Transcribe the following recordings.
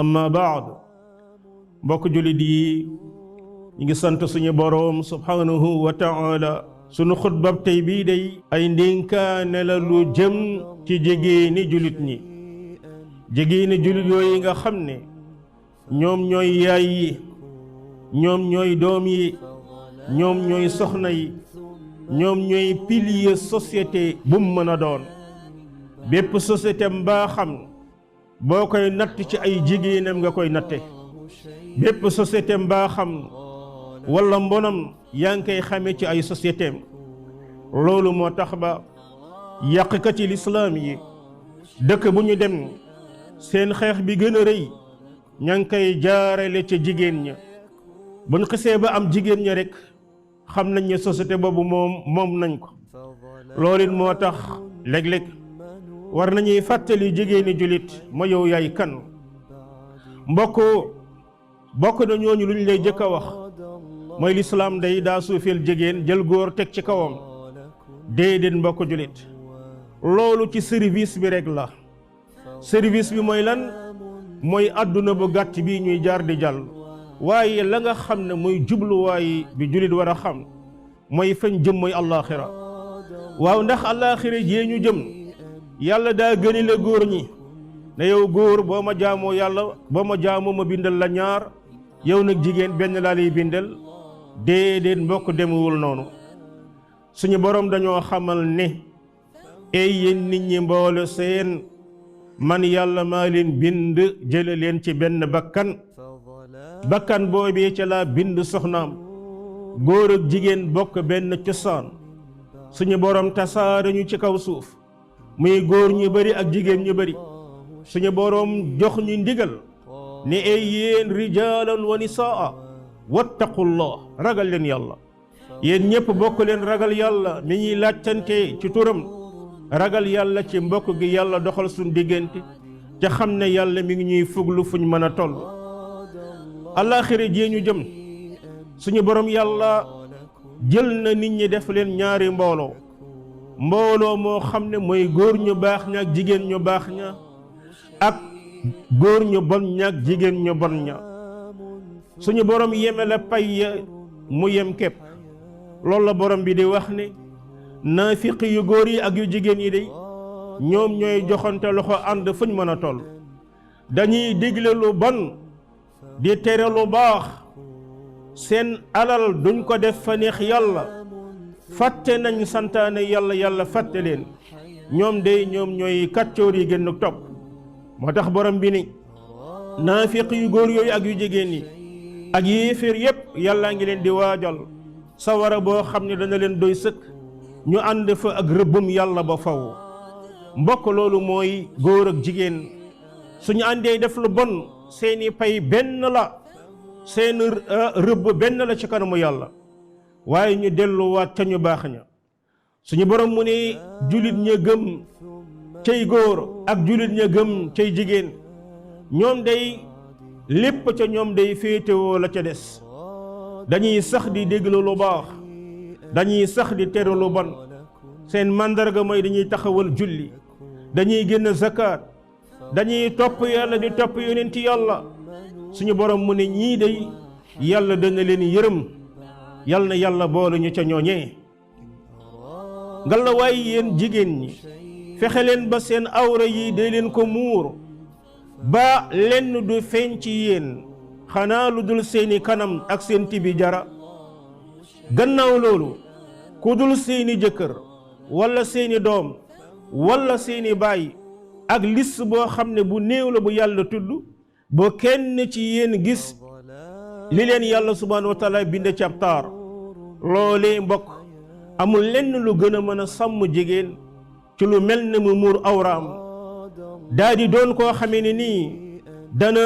amma baad mbokk jullit yi ñu ngi sant suñu boroom subhanahu wa ta'ala sunu xutbab tey bii day ay ndénkaane la lu jëm ci jigéeni jullit ñi jigéeni jullit yooyu nga xam ne ñoom ñooy yaay yi ñoom ñooy doom yi ñoom ñooy soxna yi ñoom ñooy pilier société bu mu mën a doon bépp société mbaa xam boo koy natt ci ay jigéenam nga koy natte bépp société mbaa xam wala mbonam yaa ngi koy xame ci ay société am loolu moo tax ba yàqkati lislaam yi dëkk bu ñu dem seen xeex bi gën a rëy ña ngi koy jaarale ca jigéen ña bu ñu xisee ba am jigéen ña rek xam nañ ne société boobu moom nañ ko loolu it moo tax léeg-léeg war nañuy fàttali jigéeni jullit ma yow yaay kan bokk na ñooñu lu ñu lay jëkk a wax mooy lislaam day daa suufeel jigéen jël góor teg ci kawam déedéet mbokk jullit loolu ci service bi rek la service bi mooy lan mooy àdduna bu gàtt bi ñuy jaar di jàll waaye la nga xam ne mooy jubluwaay bi jullit war a xam mooy fañ jëm mooy allaaxira waaw ndax allaaxira jee ñu jëm yàlla daa gëni la góor ñi ne yow góor boo ma jaamoo yàlla boo ma jaamoo ma bindal la ñaar yow nag jigéen benn laa lay bindal déedéet mbokk demewul noonu suñu borom dañoo xamal ne ey yéen nit ñi mboole seen man yàlla maa leen bind jële leen ci benn bakkan boobee ca laa bind soxnaam góor ak jigéen bokk benn cosaan suñu borom tasaare ñu ci kaw suuf muy góor ñu bari ak jigéen ñu bari suñu borom jox ñu ndigal ne ay yéen rijaalan wa nisaa wattaqullah ragal leen yàlla yéen ñëpp bokk leen ragal yàlla ni ñuy laajtante ci turam ragal yàlla ci mbokk gi yàlla doxal suñ diggante te xam ne yàlla mi ngi ñuy fuglu fuñ mën a toll allaaxira jee ñu jëm suñu borom yàlla jël na nit ñi def leen ñaari mbooloo moo xam ne mooy góor ñu baax ña ak jigéen ñu baax ña ak góor ñu bon ña ak jigéen ñu bon ña suñu borom yeme la pay ya mu yem képp loolu la borom bi di wax ne naafiq yu góor yi ak yu jigéen yi de ñoom ñooy joxante loxo ànd fuñ mën a toll dañuy digle lu bon di tere lu baax seen alal duñ ko def fa neex yàlla fàtte nañ santaane yàlla fàtte leen ñoom ñooy kàccoor yi gën topp moo tax borom bi ni naafiq yu góor yooyu ak yu jigéen yi ak yéeféer yépp yàllaa ngi leen di waajal sawara boo xam ne dana leen doy sëkk ñu ànd fa ak rëbbum yàlla ba faw mbokk loolu mooy góor ak jigéen suñu àndee def lu bon seeni pay benn la seen rëbb benn la ci kanamu yàlla waaye ñu delluwaat ca ñu baax ña suñu borom mu ne jullit ña gëm cay góor ak jullit ña gëm cay jigéen ñoom day lépp ca ñoom day féetewoo la ca des dañuy sax di déglu lu baax dañuy sax di tere lu bon seen màndarga mooy dañuy taxawal julli dañuy génn zakat dañuy topp yàlla di topp yonent yàlla suñu borom mu ne ñii day yàlla dana leen yërëm yàlla na yàlla boole ñu ca ñooñee ngalla waay yéen jigéen ñi fexe leen ba seen awra yi day leen ko muur ba lenn du feeñ ci yéen xanaa lu dul seeni kanam ak seen tibi jara gannaaw loolu ku dul seeni jëkkër walla seeni doom walla seeni baay ak liste boo xam ne bu néew la bu yàlla tudd boo kenn ci yéen gis li leen yàlla subhaanahu wa taala bind ci ab taar loolee mbokk amul lenn lu gën a mën a sàmm jigéen ci lu mel ne mu muur awraam daa di doon koo xamee ne nii dana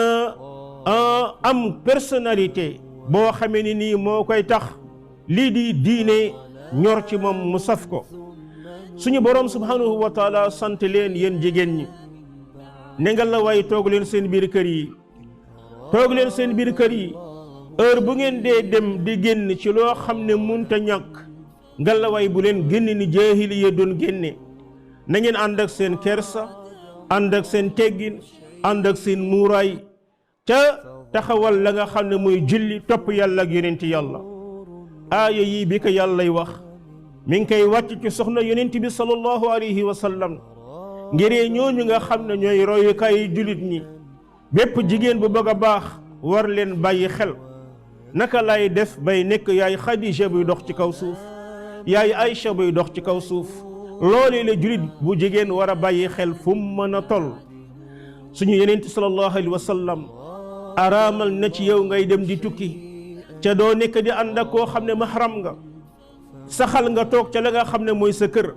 am personnalité boo xamee ne nii moo koy tax lii di diine ñor ci moom mu saf ko suñu boroom subhanahu wa taala sant leen yéen jigéen ñi ne nga la waaye toog leen seen biir kër yi heure bu ngeen dee dem di génn ci loo xam ne munta ñàkk nga la waay bu leen génn ni jaahiliya doon génne na ngeen ànd ak seen kersa ànd ak seen teggin ànd ak seen muuraay ca taxawal la nga xam ne muy julli topp yàlla ak yonenti yàlla. aaya yii bi ko yàllay wax mi ngi koy wàcc ci soxna yonent bi sallallahu alayhi wa sallam ngiree ñooñu nga xam ne ñooy royukaay jullit ñi. bépp jigéen bu bëgg a baax war leen bàyyi xel naka lay def bay nekk yaay Xadija buy dox ci kaw suuf, yaay Aïcha buy dox ci kaw suuf. loolee la jullit bu jigéen war a bàyyi xel fu mu mën a toll. suñu yonent sallallahu alayhi wa sallam araamal na ci yow ngay dem di tukki ca doo nekk di ànd ak koo xam ne mahram nga, saxal nga toog ca la nga xam ne mooy sa kër.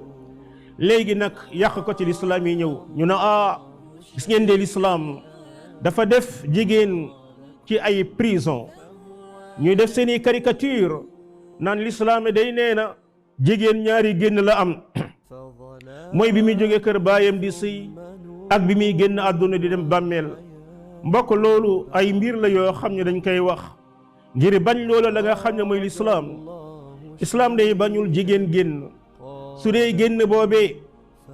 léegi nag yàq ko ci lislaam yi ñëw ñu ne gis ngeen de lislaam dafa def jigéen ci ay prison, ñuy def seeni caricature naan lislaam day nee na jigéen ñaari génn la am mooy bi muy jóge kër baayam di sëy ak bi muy génn àdduna di dem bàmmeel. mbokk loolu ay mbir la yoo xam ne dañ koy wax ngir bañ loola la nga xam ne mooy islaam day bañul jigéen génn. su dee génn boobee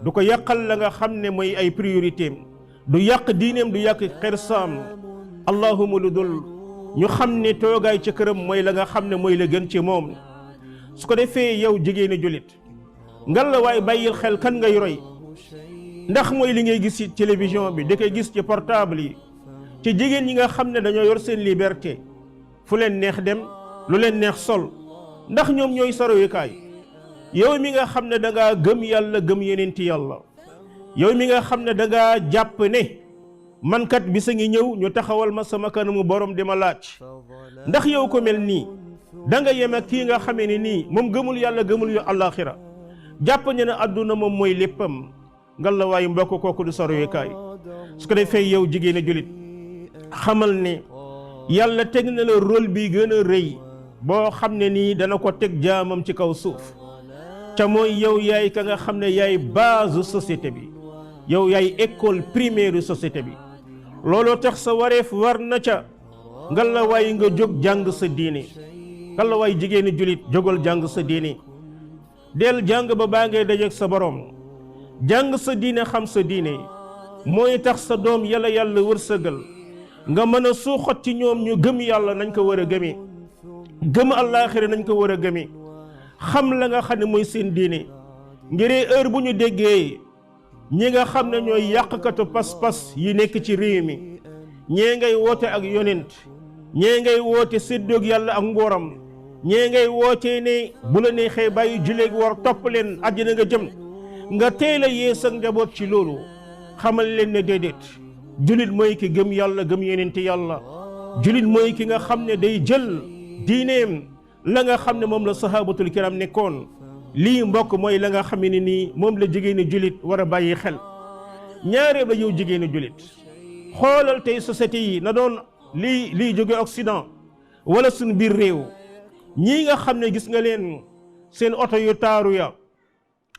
du ko yàqal la nga xam ne mooy ay priorité am, du yàq diineem, du yàq xersaam. allahuma lu dul ñu xam ne toogaay ca këram mooy la nga xam ne mooy la gën ci moom. su ko defee yow jigéeni jullit ngal la waaye bàyyil xel kan ngay roy, ndax mooy li ngay gis ci télévision bi di koy gis ci portable yi ci jigéen ñi nga xam ne dañoo yor seen liberté fu leen neex dem lu leen neex sol, ndax ñoom ñooy sa royukaay. yow mi nga xam ne da ngaa gëm yàlla gëm yonenti yàlla, yow mi nga xam ne da ngaa jàpp ne man kat bisa ngi ñëw ñu taxawal ma sama kanamu borom di ma laaj, ndax yow ko mel nii da nga yem ak kii nga xamee ne nii moom gëmul yàlla gëmul yu àllaaxira, jàpp ne ne àdduna moom mooy léppam. ngal la waaye mbokk kooku du sa royukaay. su ko defee yow jigéen a julit xamal ne yàlla teg na la rôle bi gën a rëy boo xam ne nii dana ko teg jaamam ci kaw suuf, ca mooy yow yaay ka nga xam ne yaay base société bi, yow yaay école primaire société bi. looloo tax sa wareef war na ca ngal la waaye nga jóg jàng sa diine. ngal la waaye jigéeni julit jógal jàng sa diine, del jàng ba baa ngay dajeeg sa borom. jàng sa diine xam sa diine mooy tax sa doom yàlla wërsëgal nga mën a suuxat ci ñoom ñu gëm yàlla nañ ko war a gëmee, gëm àllaaxira nañ ko war a gëmee, xam la nga xam ne mooy seen diine. ngiree heure bu ñu déggee ñi nga xam ne ñooy yàqkatu pas-pas yi nekk ci réew mi, ñee ngay woote ak yonent, ñee ngay woote séddoog yàlla ak ngóoram, ñee ngay wootee ne bu la neexee bàyyi juleeg war topp leen àddina nga jëm, nga teel a yee sa njaboot ci loolu. xamal leen ne déedéet, julit mooy ki gëm yàlla gëm yonent yàlla. julit mooy ki nga xam ne day jël diineem la nga xam ne moom la sahabatul kiram nekkoon. lii mbokk mooy la nga xam ne nii moom la jigéeni julit war a bàyyi xel. ñaareel la yow jigéeni julit xoolal tey société yi na doon lii jóge Occident wala suñu biir réew, ñii nga xam ne gis nga leen seen oto yu taaru ya,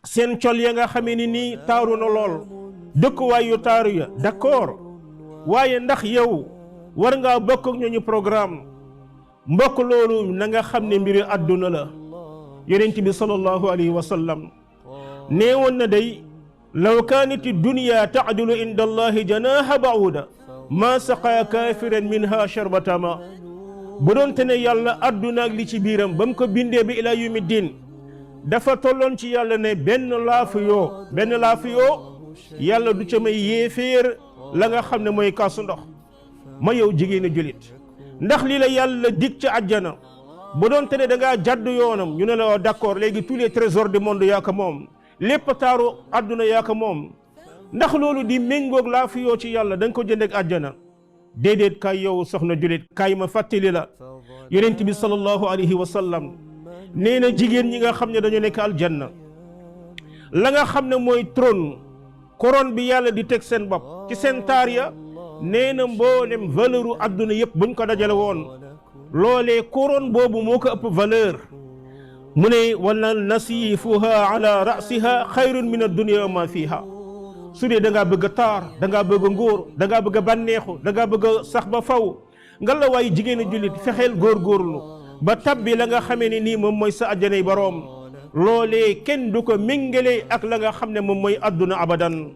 seen col ya nga xamee ni nii taaru na lool, dëkkuwaay yu taaru ya, d'accord, waaye ndax yow war ngaa bokk ak ñooñu programme? mbokk loolu na nga xam ne mbiri àdduna la. yonent bi sallallahu alayhi wa sallam nee woon na day law kaanati dunya taadilu inda allahi janaha bauda ma saqa kafiran minha sharbata ma. bu doon te ne yàlla àdduna ak li ci biiram ba mu ko bindee bi ila yawmi diin dafa tolloon ci yàlla ne benn laafu yoo yàlla du ca may yéeféer la nga xam ne mooy kaasu ndox. ma yow jigéen a julit ndax lii la yàlla dig ca àjjana bu doon te ne da ngaa jàdd yoonam ñu ne la d'accord léegi tous les trésors du monde yaa ko moom, lépp taaru àdduna yaa ko moom, ndax loolu di méngoog laafu yoo ci yàlla da nga ko jëndeeg àjjana? déedéet. kaay yow soxna julit kaay ma fàttali la yonent bi sallallahu alayhi wa sallam nee na jigéen ñi nga xam ne dañoo nekk aljanna la nga xam ne mooy trône couronne bi yàlla di teg seen bopp ci seen taar ya, nee na mboolem valeur u àdduna yëpp buñ ko dajale woon loolee couronne boobu moo ko ëpp valeur. mu ne wala nasifuha ala rasiha xayrun min ad-dunya wa ma fiha. su dee da ngaa bëgg a taar, da ngaa bëgg a ngóor, da ngaa bëgg a bànneexu, da ngaa bëgg a sax ba faw, nga la waaye jigéen a jullit fexeel góorgóorlu ba tabbi la nga xamee ne nii moom mooy sa àjjanay boroom. loolee kenn du ko méngale ak la nga xam ne moom mooy àdduna abadan.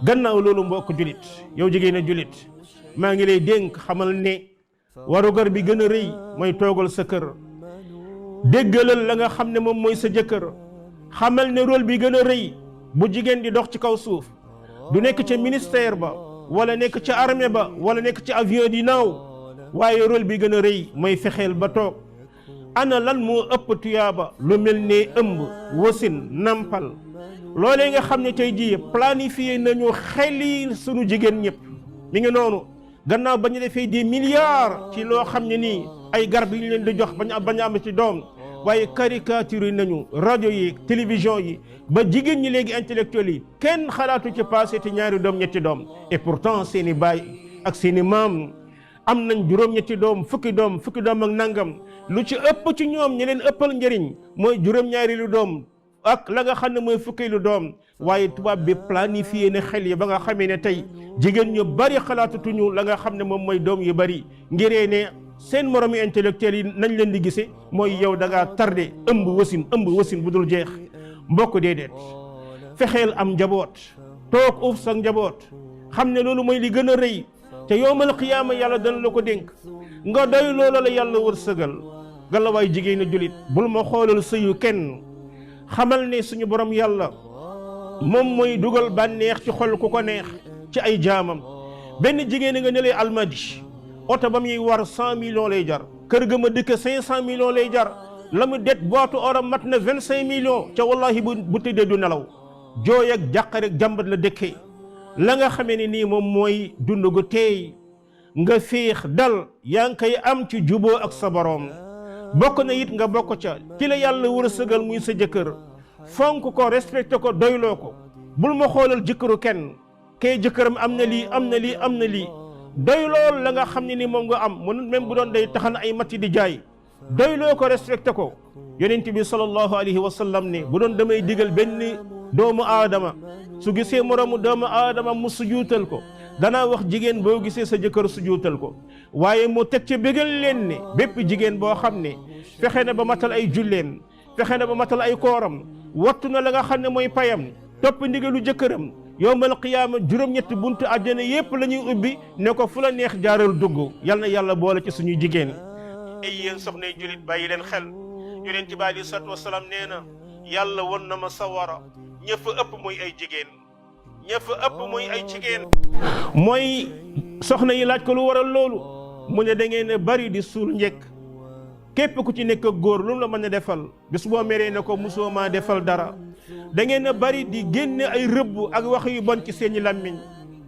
gannaaw loolu mbokk jullit yow jigéen a jullit maa ngi lay dénk xamal ne warugar bi gën a rëy mooy toogal sa kër déggalal la nga xam ne moom mooy sa jëkkër xamal ne rôle bi gën a rëy bu jigéen di dox ci kaw suuf du nekk ca ministère ba wala nekk ca armée ba wala nekk ci avion di naaw waaye rôle bi gën a rëy mooy fexeel ba toog ana lan moo ëpp tuyaaba lu mel ne ëmb wasin nampal loolee nga xam ne tey jii planifié nañu xeli sunu jigéen ñëpp mi ngi noonu gannaaw ba ñu defee des milliards ci loo xam ne nii ay garab yi ñu leen di jox bañ a am ci doom waaye caricature nañu rajo yi télévision yi ba jigéen ñi léegi intellectuels yi kenn xalaatu ci passé te ñaari doom ñetti doom et pourtant seeni baay ak seeni maam am nañ juróom-ñetti doom fukki doom ak nangam lu ci ëpp ci ñoom ñi leen ëppal njëriñ mooy juróom-ñaari lu doom ak la nga xam ne mooy fukki lu doom waaye tubaab bi planifié ne xel yi ba nga xamee ne tey jigéen ñu bari xalaatatuñu la nga xam ne moom mooy doom yu bari ngiree ne seen moromi intellectuels yi nañ leen di gisee mooy yow da ngaa tardé ëmb wasin bu dul jeex mbokk déedéet fexeel am njaboot toog uuf sa njaboot xam ne loolu mooy li gën a rëy te yowmal qiyaama yàlla dana la ko dénk nga doy loola la yàlla wërsëgal nga la waay jigéenu julit bul ma xoolal sëyu kenn xamal ne suñu borom yàlla moom mooy dugal bànneex ci xol ku ko neex ci ay jaamam benn jigéen nga ne lay almadi oto ba muy war 100 millions lay jar kër ga ma dëkk 500 millions lay jar la mu det boitu oram mat na 25 millions ca wallahi bu tëddee du nelaw jooy ak jàqare ak jàmbat la dëkkee la nga xamee ne nii moom mooy dund gu teey nga féex dal yaa ngi koy am ci juboo ak sa borom bokk na it nga bokk ca ci la yàlla wërsëgal muy sa jëkkër fonk ko respecté ko doyloo ko bul ma xoolal jëkkëru kenn kay jëkkëram am na lii doy lool la nga xam ne ni moom nga am mun même bu doon day taxan ay matti di jaay doyloo ko respecté ko yonent bi sallallahu alayhi wa sallam ne bu doon damay digal benn doomu aadama su gisee moroomu doomu aadama mu sujuutal ko danaa wax jigéen boo gisee sa jëkkër sujuutal ko waaye mu teg ci bégal leen ne bépp jigéen boo xam ne fexe na ba matal ay julleem fexe na ba matal ay kooram wattu na la nga xam ne mooy payam topp ndigalu jëkkëram yowmal qiyaama juróom-ñetti buntu àjjana yépp la ñuy ubbi ne ko fu la neex jaaral dugg yal na yàlla boole ci suñuy jigéen ay yéen soxnay julit bàyyi leen xel yonent bi aleyhi salaatu wasalaam nee na yàlla won na ma sawara ña fa ëpp mooy ay jigéen mooy soxna yi laaj ko lu waral loolu mu ne da ngeen a bari di suul njëkk képp ku ci nekk góor lu mu la mën a defal bis boo meree ne ko musoo maa defal dara da ngeen a bari di génne ay rëbb ak wax yu bon ci seeni làmmiñ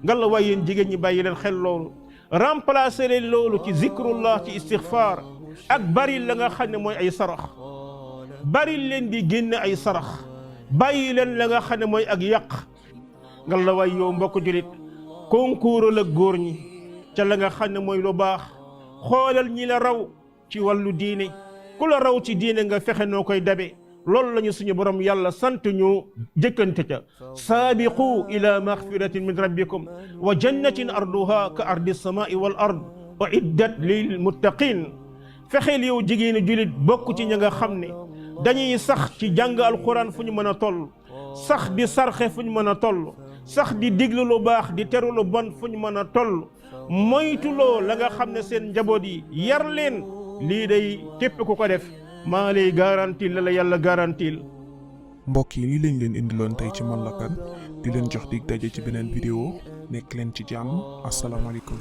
nga la waay yéen jigéen ñi bàyyi leen xel loolu remplacer leen loolu ci zikrullah ci istighfar ak bari la nga xam ne mooy ay sarax bari leen di génne ay sarax bàyyi leen la nga xam ne mooy ak yàq nga la waay yow mbokk julit concours ak góor ñi ca la nga xam ne mooy lu baax xoolal ñi la raw ci wàllu diine ku la raw ci diine nga fexe noo koy dabe loolu lañu suñu borom yàlla sant ñu jëkkante ca saabiqu ila maxfiratin min rabbikum wa jannatin arduha ka ardi samai wal ard uiddat lil muttaqin fexeel yow jigéenu julit bokk ci ña nga xam ne dañuy sax ci jàng alquran fu ñu mën a toll sax di sarxe fu ñu mën a toll sax di diglu lu baax di teru lu bon fu ñu mën a toll moytuloo la nga xam ne seen njaboot yi yar leen lii day képp ku ko def maa lay garantil la yàlla garantil. mbokk yi lii lañ leen indiloon tey ci Man la Kan di leen jox dig daje ci beneen vidéo nekk leen ci jàmm asalaamaaleykum.